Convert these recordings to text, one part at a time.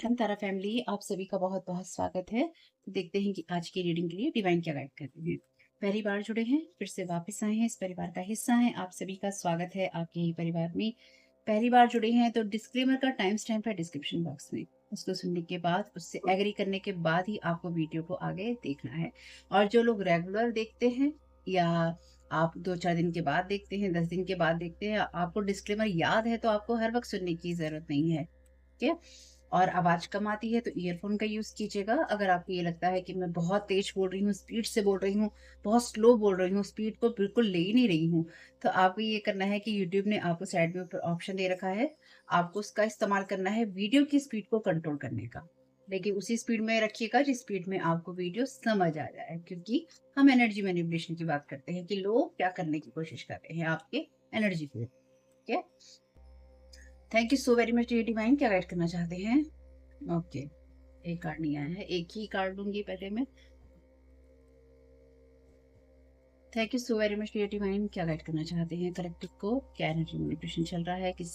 Welcome तारा family. आप सभी का बहुत बहुत स्वागत है। तो देखते हैं कि आज की रीडिंग के लिए डिवाइन क्या गाइड करते हैं। पहली बार जुड़े हैं, फिर से वापस आए हैं, इस परिवार का हिस्सा हैं, आप सभी का स्वागत है आपके ही परिवार में। पहली बार जुड़े हैं तो डिस्क्लेमर का टाइम स्टैम्प है डिस्क्रिप्शन बॉक्स में। उसको सुनने के बाद, उससे एग्री करने के बाद ही आपको वीडियो को आगे देखना है। और जो लोग रेगुलर देखते हैं या आप 2-4 दिन के बाद देखते हैं, 10 दिन के बाद देखते हैं, आपको डिस्क्लेमर याद है तो आपको हर वक्त सुनने की जरूरत नहीं है। ठीक है। और आवाज कम आती है तो ईयरफोन का यूज कीजिएगा। अगर आपको ये लगता है कि मैं बहुत तेज बोल रही हूँ, स्पीड से बोल रही हूँ, बहुत स्लो बोल रही हूँ, स्पीड को बिल्कुल ले ही नहीं रही हूँ, तो आपको ये करना है कि यूट्यूब ने आपको साइड में ऊपर ऑप्शन दे रखा है। आपको उसका इस्तेमाल करना है वीडियो की स्पीड को कंट्रोल करने का। लेकिन उसी स्पीड में रखिएगा जिस स्पीड में आपको वीडियो समझ आ जाए, क्योंकि हम एनर्जी मैनिपुलेशन की बात करते हैं कि लोग क्या करने की कोशिश कर रहे हैं आपके एनर्जी को। ठीक है। Thank you so very much dear divine. क्या गाइड करना चाहते हैं? ओके। एक कार्ड नहीं आया है, एक ही कार्ड लूंगी पहले मैं। Thank you so very much dear divine. क्या गाइड करना चाहते हैं कलेक्टिव को? क्या एनर्जी मैनिपुलेशन चल रहा है, किस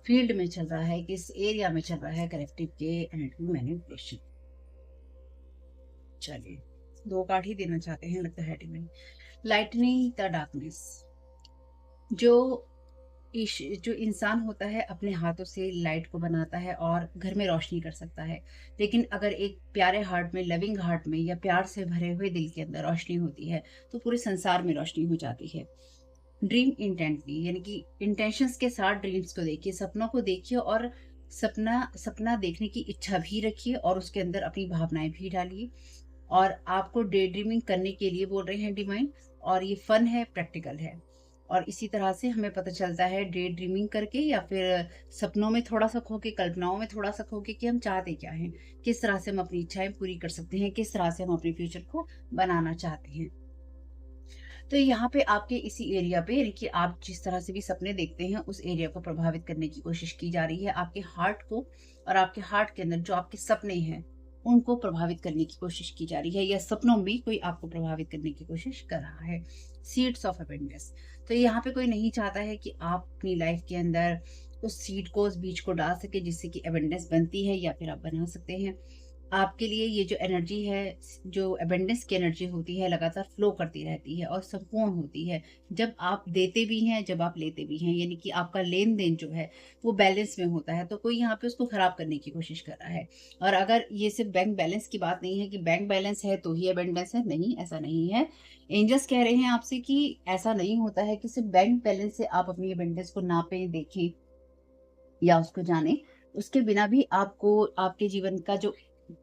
फील्ड में चल रहा है, किस एरिया में चल रहा है कलेक्टिव के एनर्जी मैनिपुलेशन? चलिए, 2 कार्ड ही देना चाहते हैं लगता है डिवाइन। Lightning the darkness. जो जो इंसान होता है अपने हाथों से लाइट को बनाता है और घर में रोशनी कर सकता है। लेकिन अगर एक प्यारे हार्ट में, लविंग हार्ट में या प्यार से भरे हुए दिल के अंदर रोशनी होती है तो पूरे संसार में रोशनी हो जाती है। ड्रीम इंटेंटली, यानी कि इंटेंशंस के साथ ड्रीम्स को देखिए, सपनों को देखिए और सपना सपना देखने की इच्छा भी रखिए और उसके अंदर अपनी भावनाएं भी डालिए। और आपको डे ड्रीमिंग करने के लिए बोल रहे हैं डिवाइन। और ये फन है, प्रैक्टिकल है। और इसी तरह से हमें पता चलता है डे ड्रीमिंग करके या फिर सपनों में थोड़ा सा खो के, कल्पनाओं में थोड़ा सा खो के, कि हम चाहते क्या हैं, किस तरह से हम अपनी इच्छाएं पूरी कर सकते हैं, किस तरह से हम अपने फ्यूचर को बनाना चाहते हैं। तो यहाँ पे आपके इसी एरिया पे, यानी कि आप जिस तरह से भी सपने देखते हैं उस एरिया को प्रभावित करने की कोशिश की जा रही है, आपके हार्ट को। और आपके हार्ट के अंदर जो आपके सपने हैं उनको प्रभावित करने की कोशिश की जा रही है, या सपनों में कोई आपको प्रभावित करने की कोशिश कर रहा है। Seeds of abundance. तो यहाँ पे कोई नहीं चाहता है कि आप अपनी लाइफ के अंदर उस सीड को, उस बीज को डाल सके जिससे कि अबेंडेंस बनती है, या फिर आप बना सकते हैं। आपके लिए ये जो एनर्जी है, जो अबेंडेंस की एनर्जी होती है, लगातार फ्लो करती रहती है और संपूर्ण होती है। जब आप देते भी हैं, जब आप लेते भी हैं, यानी कि आपका लेन देन जो है वो बैलेंस में होता है, तो कोई यहाँ पे उसको खराब करने की कोशिश कर रहा है। और अगर ये सिर्फ बैंक बैलेंस की बात नहीं है कि बैंक बैलेंस है तो ही अबेंडेंस है, नहीं, ऐसा नहीं है। एंजल्स कह रहे हैं आपसे कि ऐसा नहीं होता है कि सिर्फ बैंक बैलेंस से आप अपनी अबेंडेंस को नापें, देखें या उसको जाने। उसके बिना भी आपको आपके जीवन का जो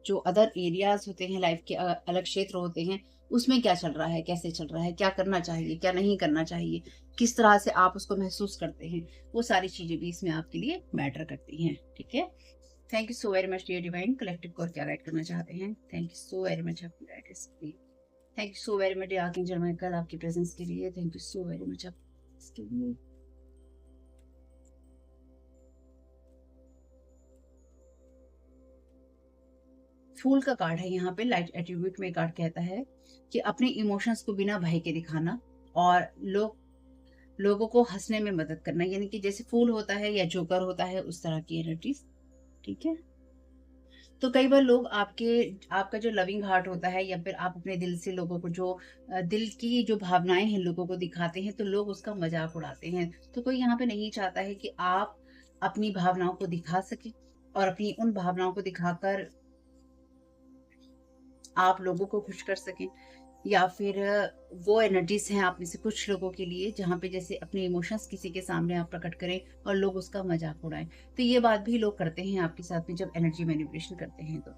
जो अदर एरियाज होते हैं, लाइफ के अलग क्षेत्र होते हैं, उसमें क्या चल रहा है, कैसे चल रहा है, क्या करना चाहिए, क्या नहीं करना चाहिए, किस तरह से आप उसको महसूस करते हैं, वो सारी चीजें भी इसमें आपके लिए मैटर करती हैं। ठीक है। Thank you so very much dear divine. Collective को क्या गाइड करना चाहते हैं? Thank you so very much आपकी गाइडेंस के लिए। Thank you so very much dear archangel Michael, आपकी प्रेजेंस के लिए। Thank you so very much आप इसके लिए। फूल का कार्ड है यहाँ पे। लाइट एट्रीब्यूट में कार्ड कहता है कि अपने इमोशंस को बिना भय के दिखाना और लोगों को हंसने में मदद करना, यानी कि जैसे फूल होता है या जोकर होता है, उस तरह की एनर्जीज। ठीक है। तो कई बार लोग आपका जो लविंग हार्ट होता है, या फिर आप अपने दिल से लोगों को जो दिल की जो भावनाएं हैं लोगों को दिखाते हैं, तो लोग उसका मजाक उड़ाते हैं। तो कोई यहाँ पे नहीं चाहता है कि आप अपनी भावनाओं को दिखा सके और अपनी उन भावनाओं को दिखाकर आप लोगों को खुश कर सकें। या फिर वो एनर्जीज हैं आप में से कुछ लोगों के लिए, जहाँ पे जैसे अपने इमोशंस किसी के सामने आप प्रकट करें और लोग उसका मजाक उड़ाएं। तो ये बात भी लोग करते हैं आपके साथ में जब एनर्जी मैनिपुलेशन करते हैं। तो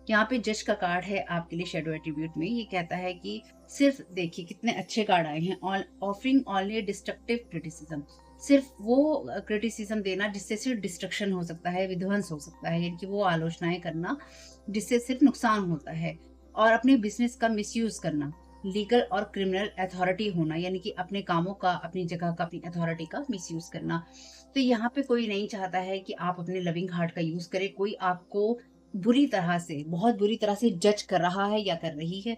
यहाँ पे जज का कार्ड है आपके लिए शेडो एट्रीब्यूट में। ये कहता है कि सिर्फ देखिए कितने अच्छे कार्ड आए हैं। Offering only destructive criticism. सिर्फ वो क्रिटिसिज्म देना जिससे सिर्फ डिस्ट्रक्शन हो सकता है, विध्वंस हो सकता है, यानी कि वो आलोचनाएं करना जिससे सिर्फ नुकसान होता है। और अपने बिजनेस का मिसयूज करना, लीगल और क्रिमिनल अथॉरिटी होना, यानी कि अपने कामों का, अपनी जगह का, अपनी अथॉरिटी का मिसयूज करना। तो यहाँ पे कोई नहीं चाहता है कि आप अपने लविंग हार्ट का यूज करें। कोई आपको बुरी तरह से, बहुत बुरी तरह से जज कर रहा है या कर रही है।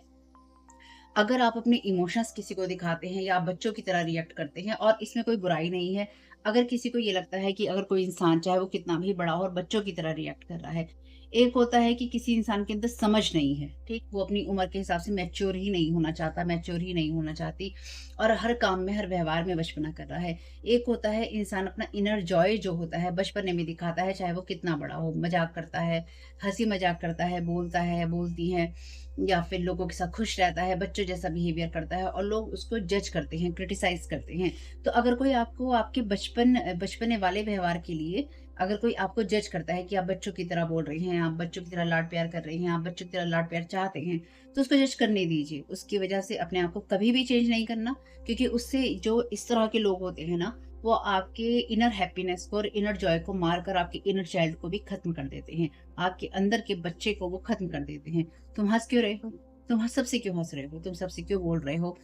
अगर आप अपने इमोशंस किसी को दिखाते हैं या आप बच्चों की तरह रिएक्ट करते हैं, और इसमें कोई बुराई नहीं है। अगर किसी को ये लगता है कि अगर कोई इंसान चाहे वो कितना भी बड़ा हो और बच्चों की तरह रिएक्ट कर रहा है। एक होता है कि किसी इंसान के अंदर समझ नहीं है, ठीक? वो अपनी उम्र के हिसाब से मैच्योर ही नहीं होना चाहता, मैच्योर ही नहीं होना चाहती, और हर काम में, हर व्यवहार में बचपना कर रहा है। एक होता है इंसान अपना इनर जॉय जो होता है बचपने में दिखाता है, चाहे वो कितना बड़ा हो, मज़ाक करता है, हँसी-मज़ाक करता है, बोलता है, बोलती हैं, या फिर लोगों के साथ खुश रहता है, बच्चों जैसा बिहेवियर करता है, और लोग उसको जज करते हैं, क्रिटिसाइज़ करते हैं। तो अगर कोई आपको आपके बचपने वाले व्यवहार के लिए अगर कोई आपको जज करता है कि आप बच्चों की तरह बोल रही हैं, आप बच्चों की तरह लाड-प्यार कर रही हैं, आप बच्चों की तरह लाड-प्यार चाहते हैं, तो उसको जज करने दीजिए। उसकी वजह से अपने आप को कभी भी चेंज नहीं करना, क्योंकि उससे जो इस तरह के लोग होते हैं ना, वो आपके इनर हैप्पीनेस को और इनर जॉय को मार कर आपके इनर चाइल्ड को भी खत्म कर देते हैं। आपके अंदर के बच्चे को वो खत्म कर देते हैं। तुम हँस क्यों रहे हो? तुम सबसे क्यों हँस रहे हो? तुम सबसे क्यों बोल रहे हो?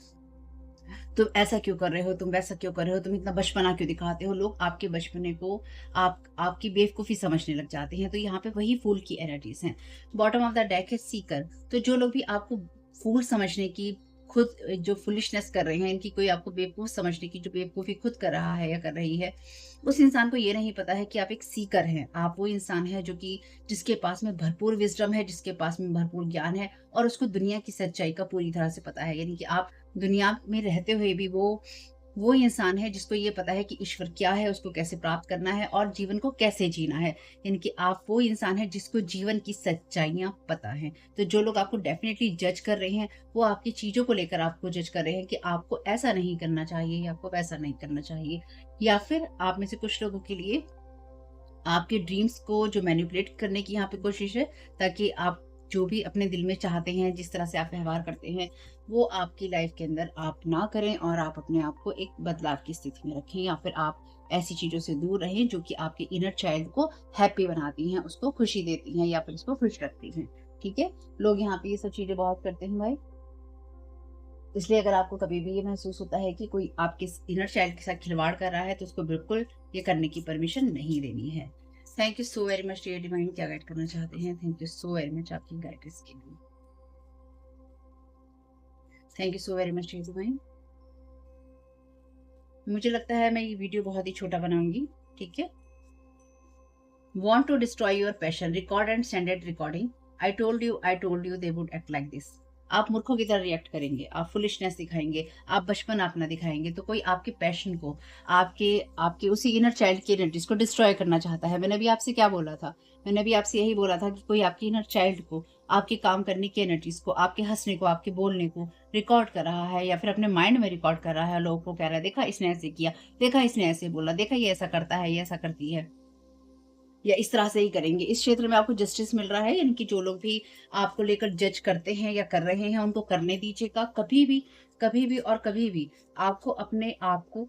तुम ऐसा क्यों कर रहे हो? तुम वैसा क्यों कर रहे हो? तुम इतना बचपना क्यों दिखाते हो? लोग आपके बचपने को आपकी बेवकूफ़ी समझने लग जाते हैं। तो यहाँ पे वही फूल की एनर्जीज़ हैं। बॉटम ऑफ द डेक है सीकर। तो जो लोग भी आपको फूल समझने की खुद जो फूलिशनेस कर रहे हैं, इनकी कोई आपको बेवकूफ़ समझने की जो बेवकूफ़ी खुद कर रहा है या कर रही है, उस इंसान को ये नहीं पता है कि आप एक सीकर हैं। आप वो इंसान हैं जो कि जिसके पास में भरपूर विज़डम है, जिसके पास में भरपूर ज्ञान है, और उसको दुनिया की सच्चाई का पूरी तरह से पता है। यानी कि आप दुनिया में रहते हुए भी वो इंसान है जिसको ये पता है कि ईश्वर क्या है, उसको कैसे प्राप्त करना है और जीवन को कैसे जीना है। यानी कि आप वो इंसान हैं जिसको जीवन की सच्चाइयाँ पता हैं। तो जो लोग आपको डेफ़िनिटली जज कर रहे हैं, वो आपकी चीज़ों को लेकर आपको जज कर रहे हैं कि आपको ऐसा नहीं करना चाहिए या आपको वैसा नहीं करना चाहिए। या फिर आप में से कुछ लोगों के लिए आपके ड्रीम्स को जो मैनिपुलेट करने की यहाँ पे कोशिश है, ताकि आप जो भी अपने दिल में चाहते हैं, जिस तरह से आप व्यवहार करते हैं, वो आपकी लाइफ के अंदर आप ना करें, और आप अपने आप को एक बदलाव की स्थिति में रखें, या फिर आप ऐसी चीज़ों से दूर रहें जो कि आपके इनर चाइल्ड को हैप्पी बनाती हैं, उसको खुशी देती हैं या फिर उसको खुश रखती हैं। ठीक है? लोग यहाँ पे ये सब चीज़ें बहुत करते हैं भाई। इसलिए अगर आपको कभी भी ये महसूस होता है कि कोई आपके इनर चाइल्ड के साथ खिलवाड़ कर रहा है, तो उसको बिल्कुल ये करने की परमिशन नहीं देनी है। Thank you so very much dear divine, क्या गाइड करना चाहते हैं? Thank you so very much आपकी गाइडेंस के लिए। Thank you so very much dear divine. मुझे लगता है मैं ये वीडियो बहुत ही छोटा बनाऊंगी, ठीक है? Want to destroy your passion, record and send it recording. I told you they would act like this. आप मूर्खों की तरह रिएक्ट करेंगे, आप फुलिशनेस दिखाएंगे, आप बचपन अपना दिखाएंगे, तो कोई आपके पैशन को, आपके आपके उसी इनर चाइल्ड की एनर्जीज को डिस्ट्रॉय करना चाहता है। मैंने भी आपसे क्या बोला था? मैंने भी आपसे यही बोला था कि कोई आपकी इनर चाइल्ड को, आपके काम करने की एनर्जीज को, आपके हंसने को, आपके बोलने को रिकॉर्ड कर रहा है, या फिर अपने माइंड में रिकॉर्ड कर रहा है, लोगों को कह रहा है देखा इसने ऐसे किया, देखा इसने ऐसे बोला, देखा ये ऐसा करता है, ये ऐसा करती है, या इस तरह से ही करेंगे। इस क्षेत्र में आपको जस्टिस मिल रहा है, यानी कि जो लोग भी आपको लेकर जज करते हैं या कर रहे हैं, उनको करने दीजिएगा। कभी भी और कभी भी आपको अपने आप को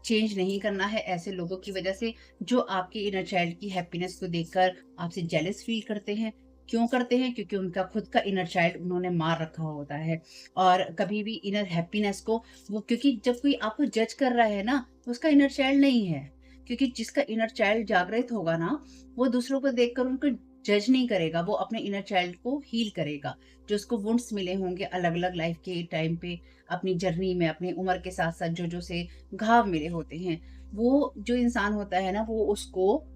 चेंज नहीं करना है ऐसे लोगों की वजह से, जो आपके इनर चाइल्ड की हैप्पीनेस को देखकर आपसे जेलस फील करते हैं। क्यों करते हैं? क्योंकि उनका खुद का इनर चाइल्ड उन्होंने मार रखा होता है। और कभी भी इनर हैप्पीनेस को वो, क्योंकि जब कोई आपको जज कर रहा है ना, तो उसका इनर चाइल्ड नहीं है। क्योंकि जिसका इनर चाइल्ड जागृत होगा ना, वो दूसरों को देखकर उनको जज नहीं करेगा, वो अपने इनर चाइल्ड को हील करेगा। जो उसको वुंड्स मिले होंगे अलग-अलग लाइफ के टाइम पे, अपनी जर्नी में, अपनी उम्र के साथ-साथ जो-जो से घाव मिले होते हैं, वो जो इंसान होता है ना, वो उसको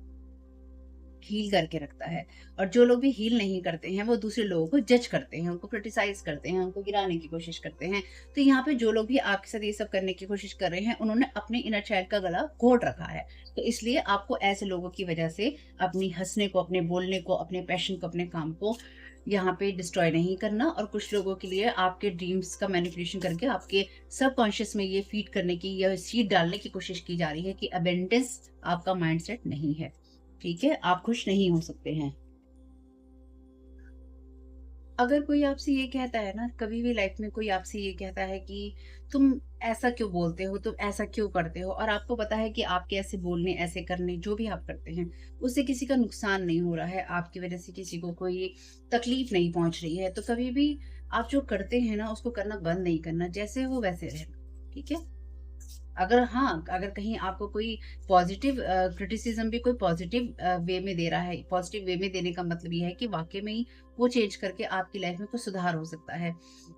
हील करके रखता है। और जो लोग भी हील नहीं करते हैं, वो दूसरे लोगों को जज करते हैं, उनको क्रिटिसाइज़ करते हैं, उनको गिराने की कोशिश करते हैं। तो यहाँ पे जो लोग भी आपके साथ ये सब करने की कोशिश कर रहे हैं, उन्होंने अपने इनर चाइल्ड का गला घोट रखा है। तो इसलिए आपको ऐसे लोगों की वजह से अपनी हँसने को, अपने बोलने को, अपने पैशन को, अपने काम को यहाँ पे डिस्ट्रॉय नहीं करना। और कुछ लोगों के लिए आपके ड्रीम्स का मैनिपुलेशन करके आपके सबकॉन्शियस में ये फीड करने की या सीड डालने की कोशिश की जा रही है कि अबेंडेंस आपका माइंडसेट नहीं है। ठीक है? आप खुश नहीं हो सकते हैं। अगर कोई आपसे ये कहता है ना, कभी भी लाइफ में कोई आपसे ये कहता है कि तुम ऐसा क्यों बोलते हो, तुम ऐसा क्यों करते हो, और आपको पता है कि आपके ऐसे बोलने, ऐसे करने, जो भी आप करते हैं, उससे किसी का नुकसान नहीं हो रहा है, आपकी वजह से किसी को कोई तकलीफ नहीं पहुंच रही है, तो कभी भी आप जो करते हैं ना, उसको करना बंद नहीं करना, जैसे हो वैसे रहना। ठीक है? अगर कहीं आपको कोई पॉजिटिव क्रिटिसिज्म भी कोई पॉजिटिव वे में दे रहा है, पॉजिटिव वे में देने का मतलब ये है कि वाकई में ही वो चेंज करके आपकी लाइफ में कुछ सुधार हो सकता है,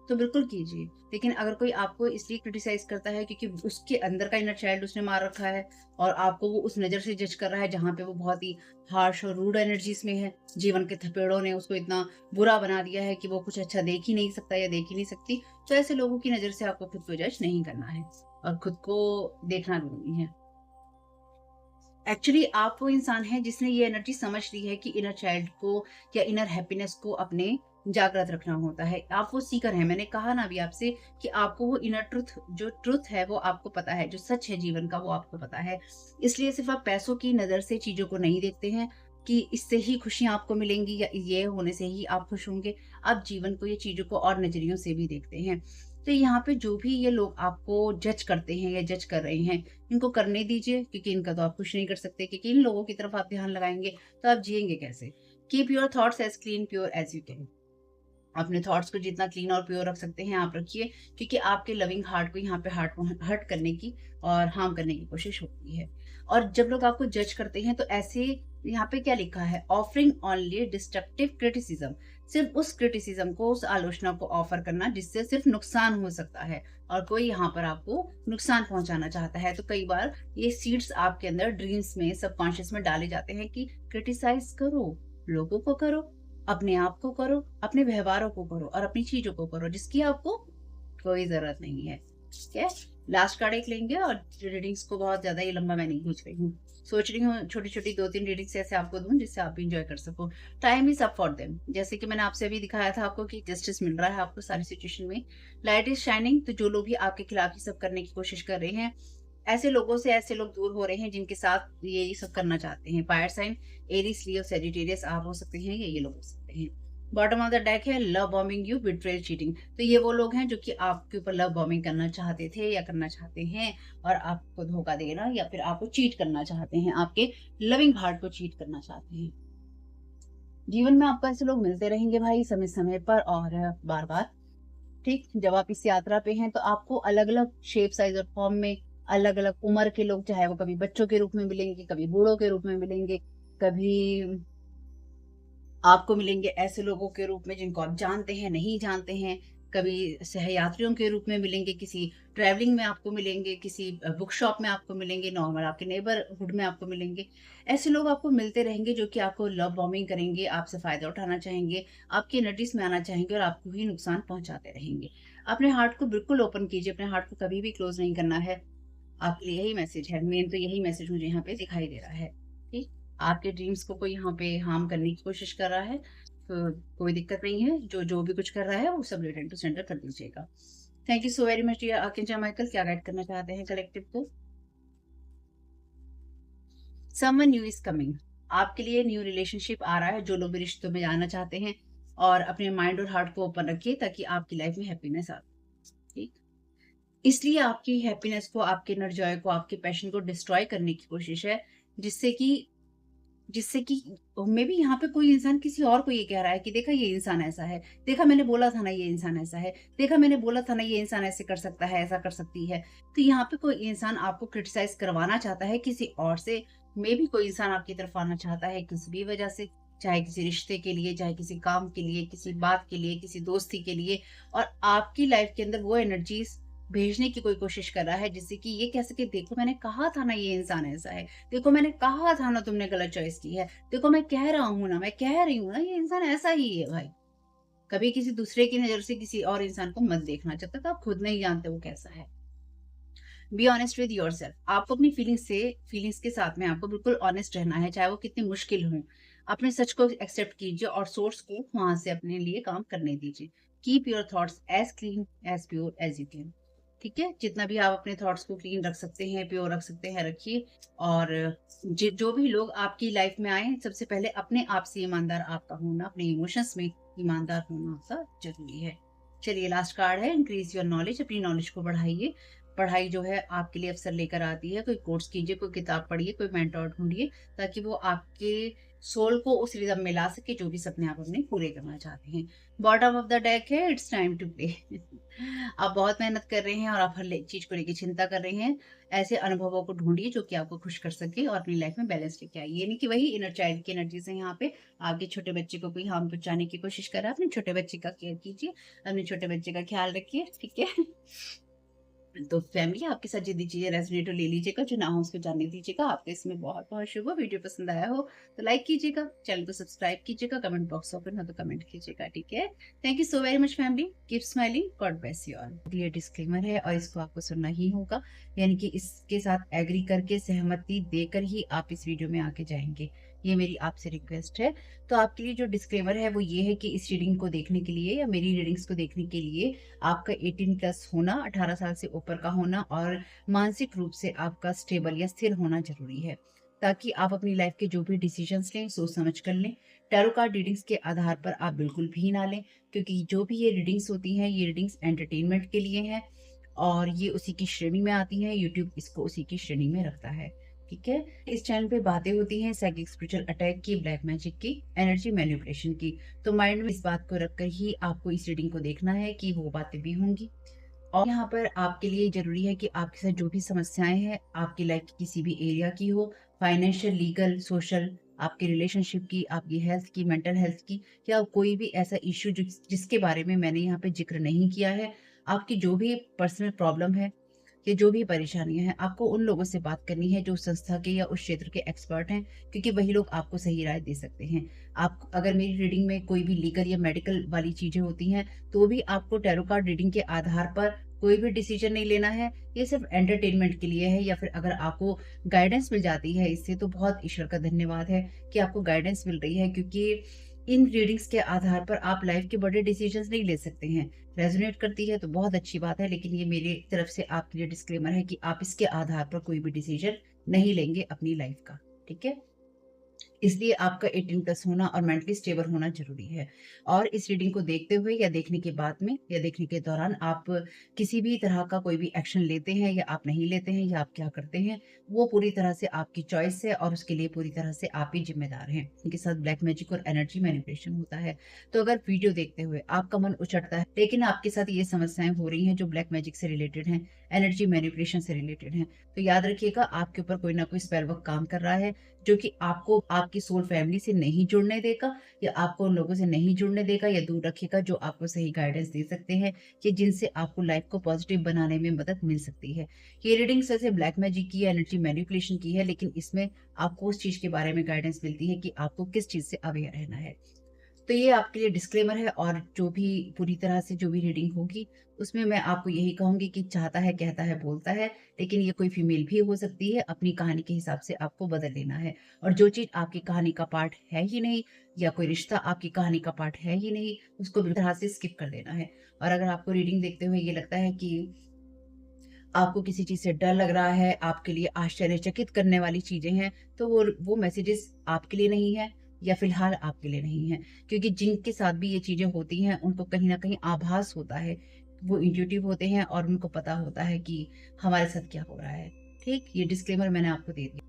तो बिल्कुल कीजिए। लेकिन अगर कोई आपको इसलिए क्रिटिसाइज करता है क्योंकि उसके अंदर का इनर चाइल्ड उसने मार रखा है और आपको वो उस नज़र से जज कर रहा है जहाँ पे वो बहुत ही हार्श और रूड एनर्जीज में है, जीवन के थपेड़ों ने उसको इतना बुरा बना दिया है कि वो कुछ अच्छा देख ही नहीं सकता या देख ही नहीं सकती, तो ऐसे लोगों की नज़र से आपको खुद को जज नहीं करना है और खुद को देखना ज़रूरी है। एक्चुअली आप वो इंसान हैं जिसने ये एनर्जी समझ ली है कि इनर चाइल्ड को या इनर हैप्पीनेस को अपने जागृत रखना होता है। आप वो सीकर हैं, मैंने कहा ना अभी आपसे कि आपको वो इनर ट्रुथ है वो आपको पता है, जो सच है जीवन का वो आपको पता है। इसलिए सिर्फ़ आप पैसों की नज़र से चीज़ों को नहीं देखते हैं कि इससे ही खुशियाँ आपको मिलेंगी या ये होने से ही आप खुश होंगे। आप जीवन को, ये चीज़ों को और नज़रियों से भी देखते हैं। तो यहाँ पे जो भी ये लोग आपको जज करते हैं या जज कर रहे हैं, इनको करने दीजिए क्योंकि इनका तो आप कुछ नहीं कर सकते, क्योंकि इन लोगों की तरफ आप ध्यान लगाएँगे तो आप जिएँगे कैसे? Keep your thoughts as clean pure as you can. अपने थॉट्स को जितना क्लीन और प्योर रख सकते हैं आप रखिए, क्योंकि आपके लविंग हार्ट को यहाँ पे हर्ट करने की और हार्म करने की कोशिश होती है। और जब लोग आपको जज करते हैं तो ऐसे, यहाँ पे क्या लिखा है, ऑफरिंग ओनली डिस्ट्रक्टिव क्रिटिसिज्म, सिर्फ उस क्रिटिसिज्म को, उस आलोचना को ऑफर करना जिससे सिर्फ नुकसान हो सकता है और कोई यहाँ पर आपको नुकसान पहुंचाना चाहता है। तो कई बार ये सीड्स आपके अंदर ड्रीम्स में, सबकॉन्शियस में डाले जाते हैं कि क्रिटिसाइज करो, लोगों को करो, अपने आप को करो, अपने व्यवहारों को करो और अपनी चीज़ों को करो जिसकी आपको कोई ज़रूरत नहीं है। ठीक है? लास्ट कार्ड एक लेंगे और रीडिंग्स को बहुत ज़्यादा ये लंबा मैं नहीं खींच रही हूँ। सोच रही हूँ छोटी-छोटी 2-3 रीडिंग्स ऐसे आपको दूँ जिससे आप भी एन्जॉय कर सको। Time is up for them. जैसे कि मैंने आपसे अभी दिखाया था आपको कि जस्टिस मिल रहा है आपको सारी सिचुएशन में। लाइट इज़ शाइनिंग, तो जो लोग भी आपके खिलाफ ये सब करने की कोशिश कर रहे हैं, ऐसे लोगों से ऐसे लोग दूर हो रहे हैं जिनके साथ ये सब करना चाहते हैं। फायर साइन एरीज, लियो, सैजिटेरियस आप हो सकते हैं या ये लोग हो सकते हैं। बॉटम ऑफ द डेक है love bombing you, betrayal, cheating. तो ये वो लोग हैं जो कि आपके ऊपर लव बॉम्बिंग करना चाहते थे या करना चाहते हैं और आपको धोखा देना या फिर आपको चीट करना चाहते हैं, आपके लविंग हार्ट को चीट करना चाहते हैं। जीवन में आपको ऐसे लोग मिलते रहेंगे भाई समय समय पर और बार बार। ठीक, जब आप इस यात्रा पे हैं तो आपको अलग अलग शेप, साइज और फॉर्म में अलग अलग उम्र के लोग, चाहे वो कभी बच्चों के रूप में मिलेंगे, कभी बूढ़ों के रूप में मिलेंगे, कभी आपको मिलेंगे ऐसे लोगों के रूप में जिनको आप जानते हैं, नहीं जानते हैं, कभी सहयात्रियों के रूप में मिलेंगे, किसी ट्रैवलिंग में आपको मिलेंगे, किसी बुक शॉप में आपको मिलेंगे, नॉर्मल आपके नेबरहुड में आपको मिलेंगे। ऐसे लोग आपको मिलते रहेंगे जो कि आपको लव बॉम्बिंग करेंगे, आपसे फ़ायदा उठाना चाहेंगे, आपकी एनर्जीज़ में आना चाहेंगे और आपको ही नुकसान पहुँचाते रहेंगे। अपने हार्ट को बिल्कुल ओपन कीजिए, अपने हार्ट को कभी भी क्लोज़ नहीं करना है। आपके लिए यही मैसेज है, मेन तो यही मैसेज मुझे यहाँ पे दिखाई दे रहा है। ठीक? आपके ड्रीम्स को कोई यहाँ पे हार्म करने की कोशिश कर रहा है, तो कोई दिक्कत नहीं है, जो भी कुछ कर रहा है वो सब रिटर्न टू सेंडर कर दीजिएगा। Thank you so very much dear archangel Michael, क्या गाइड करना चाहते हैं कलेक्टिव को? समवन न्यू इज कमिंग, आपके लिए न्यू रिलेशनशिप आ रहा है, जो लोग भी रिश्तों में जाना चाहते हैं और अपने माइंड और हार्ट को ओपन रखिए ताकि आपकी लाइफ में हैप्पीनेस आ। ठीक? इसलिए आपकी हैप्पीनेस को, आपके इनर जॉय को, आपके पैशन को डिस्ट्रॉय करने की कोशिश है, जिससे कि जिससे कि मे बी यहाँ पे कोई इंसान किसी और को ये कह रहा है कि देखा ये इंसान ऐसा है, देखा मैंने बोला था ना ये इंसान ऐसा है, देखा मैंने बोला था ना ये इंसान ऐसे कर सकता है, ऐसा कर सकती है। तो यहाँ पे कोई इंसान आपको क्रिटिसाइज करवाना चाहता है किसी और से, मे बी कोई इंसान आपकी तरफ आना चाहता है किसी भी वजह से, चाहे किसी रिश्ते के लिए, चाहे किसी काम के लिए, किसी बात के लिए, किसी दोस्ती के लिए, और आपकी लाइफ के अंदर वो एनर्जीज भेजने की कोई कोशिश कर रहा है जिससे कि ये कह सके देखो मैंने कहा था ना ये इंसान ऐसा है, देखो मैंने कहा था ना तुमने गलत चॉइस की है, देखो मैं कह रहा हूँ ना, मैं कह रही हूँ ना ये इंसान ऐसा ही है भाई। कभी किसी दूसरे की नज़र से किसी और इंसान को मत देखना जब तक आप खुद नहीं जानते वो कैसा है। बी ऑनेस्ट विद योरसेल्फ, आपको अपनी फीलिंग्स के साथ में आपको बिल्कुल ऑनेस्ट रहना है, चाहे वो कितनी मुश्किल हो। अपने सच को एक्सेप्ट कीजिए और सोर्स को वहां से अपने लिए काम करने दीजिए। Keep your thoughts as clean as pure as you can. ठीक है, जितना भी आप अपने थॉट्स को क्लीन रख सकते हैं, प्योर रख सकते हैं, रखिए। और जो भी लोग आपकी लाइफ में आए, सबसे पहले अपने आप से ईमानदार आपका होना, अपने इमोशंस में ईमानदार होना आपका जरूरी है। चलिए लास्ट कार्ड है, इंक्रीज योर नॉलेज, अपनी नॉलेज को बढ़ाइए। पढ़ाई जो है आपके लिए अवसर लेकर आती है, कोई कोर्स कीजिए, कोई किताब पढ़िए, कोई मेंटोर ढूंढिए ताकि वो आपके सोल को उस रिदम में ला सके जो भी सपने आप अपने पूरे करना चाहते हैं। बॉटम ऑफ द डेक है, इट्स टाइम टू प्ले। आप बहुत मेहनत कर रहे हैं और आप हर चीज को लेकर चिंता कर रहे हैं। ऐसे अनुभवों को ढूंढिए जो कि आपको खुश कर सके और अपनी लाइफ में बैलेंस लेके आए। ये नहीं कि वही इनर चाइल्ड की एनर्जी से यहाँ पे आपके छोटे बच्चे को कोई हार्म पहुंचाने की कोशिश कर रहा है। अपने छोटे बच्चे का केयर कीजिए, अपने छोटे बच्चे का ख्याल रखिए, ठीक है। तो फैमिली, आपके साथ जितनी चीजें रेजोनेट हो ले लीजिएगा, जो ना हो उसको जानने दीजिएगा। आपको इसमें बहुत बहुत शुभ हो। वीडियो पसंद आया हो तो लाइक कीजिएगा, चैनल को सब्सक्राइब कीजिएगा, कमेंट बॉक्स ओपन हो तो कमेंट कीजिएगा, ठीक है। Thank you so very much family, keep smiling, God bless you all. ये डिस्क्लेमर है और इसको आपको सुनना ही होगा, यानी कि इसके साथ एग्री करके, सहमति देकर ही आप इस वीडियो में आके जाएंगे। ये मेरी आपसे रिक्वेस्ट है। तो आपके लिए जो डिस्क्लेमर है वो ये है कि इस रीडिंग को देखने के लिए या मेरी रीडिंग्स को देखने के लिए आपका 18 प्लस होना, 18 साल से ऊपर का होना और मानसिक रूप से आपका स्टेबल या स्थिर होना जरूरी है, ताकि आप अपनी लाइफ के जो भी डिसीजंस लें सोच समझ कर लें। टैरो कार्ड रीडिंग्स के आधार पर आप बिल्कुल भी ना लें, क्योंकि जो भी ये रीडिंग्स होती हैं ये रीडिंग्स एंटरटेनमेंट के लिए हैं और ये उसी की श्रेणी में आती हैं। यूट्यूब इसको उसी की श्रेणी में रखता है, ठीक है। इस चैनल पे बातें होती हैं साइकिक स्पिरिचुअल अटैक की, ब्लैक मैजिक की, एनर्जी मैनिपुलेशन की। तो माइंड में इस बात को रखकर ही आपको इस रीडिंग को देखना है कि वो बातें भी होंगी। और यहाँ पर आपके लिए जरूरी है कि आपके साथ जो भी समस्याएं हैं, आपकी लाइफ की किसी भी एरिया की हो, फाइनेंशियल, लीगल, सोशल, आपके रिलेशनशिप की, आपकी हेल्थ की, मेंटल हेल्थ की, या कोई भी ऐसा इश्यू जिसके बारे में मैंने यहाँ पे जिक्र नहीं किया है, आपकी जो भी पर्सनल प्रॉब्लम है, ये जो भी परेशानियां हैं, आपको उन लोगों से बात करनी है जो संस्था के या उस क्षेत्र के एक्सपर्ट हैं, क्योंकि वही लोग आपको सही राय दे सकते हैं। आप अगर मेरी रीडिंग में कोई भी लीगल या मेडिकल वाली चीजें होती हैं तो भी आपको टैरो कार्ड रीडिंग के आधार पर कोई भी डिसीजन नहीं लेना है। ये सिर्फ एंटरटेनमेंट के लिए है, या फिर अगर आपको गाइडेंस मिल जाती है इससे तो बहुत ईश्वर का धन्यवाद है कि आपको गाइडेंस मिल रही है, क्योंकि इन रीडिंग्स के आधार पर आप लाइफ के बड़े डिसीजंस नहीं ले सकते हैं। रेजोनेट करती है तो बहुत अच्छी बात है, लेकिन ये मेरी तरफ से आपके लिए डिस्क्लेमर है कि आप इसके आधार पर कोई भी डिसीजन नहीं लेंगे अपनी लाइफ का, ठीक है। इसलिए आपका 18 प्लस होना और मेंटली स्टेबल होना जरूरी है। और इस रीडिंग को देखते हुए या देखने के बाद में या देखने के दौरान आप किसी भी तरह का कोई भी एक्शन लेते हैं या आप नहीं लेते हैं या आप क्या करते हैं, वो पूरी तरह से आपकी चॉइस है और उसके लिए पूरी तरह से आप ही जिम्मेदार हैं। इनके साथ ब्लैक मैजिक और एनर्जी मैनिपुलेशन होता है। तो अगर वीडियो देखते हुए आपका मन उचटता है लेकिन आपके साथ ये समस्याएं हो रही हैं जो ब्लैक मैजिक से रिलेटेड हैं, एनर्जी मैनिपुलेशन से रिलेटेड हैं, तो याद रखिएगा आपके ऊपर कोई ना कोई स्पेल वर्क काम कर रहा है, जो कि आपको आपकी सोल फैमिली से नहीं जुड़ने देगा या आपको उन लोगों से नहीं जुड़ने देगा या दूर रखेगा जो आपको सही गाइडेंस दे सकते हैं कि जिनसे आपको लाइफ को पॉजिटिव बनाने में मदद मिल सकती है। ये रीडिंग वैसे ब्लैक मैजिक की है, एनर्जी मैनिपुलेशन की है, लेकिन इसमें आपको उस चीज के बारे में गाइडेंस मिलती है कि आपको किस चीज से अवेयर रहना है। तो ये आपके लिए डिस्क्लेमर है। और जो भी पूरी तरह से जो भी रीडिंग होगी उसमें मैं आपको यही कहूंगी कि चाहता है, कहता है, बोलता है, लेकिन ये कोई फीमेल भी हो सकती है। अपनी कहानी के हिसाब से आपको बदल लेना है। और जो चीज आपकी कहानी का पार्ट है ही नहीं या कोई रिश्ता आपकी कहानी का पार्ट है ही नहीं, उसको बिल्कुल तरह से स्किप कर देना है। और अगर आपको रीडिंग देखते हुए ये लगता है कि आपको किसी चीज से डर लग रहा है, आपके लिए आश्चर्यचकित करने वाली चीजें हैं, तो वो मैसेजेस आपके लिए नहीं है या फिलहाल आपके लिए नहीं है। क्योंकि जिनके साथ भी ये चीजें होती हैं उनको कहीं ना कहीं आभास होता है, वो इंट्यूटिव होते हैं और उनको पता होता है कि हमारे साथ क्या हो रहा है। ठीक, ये डिस्क्लेमर मैंने आपको दे दिया।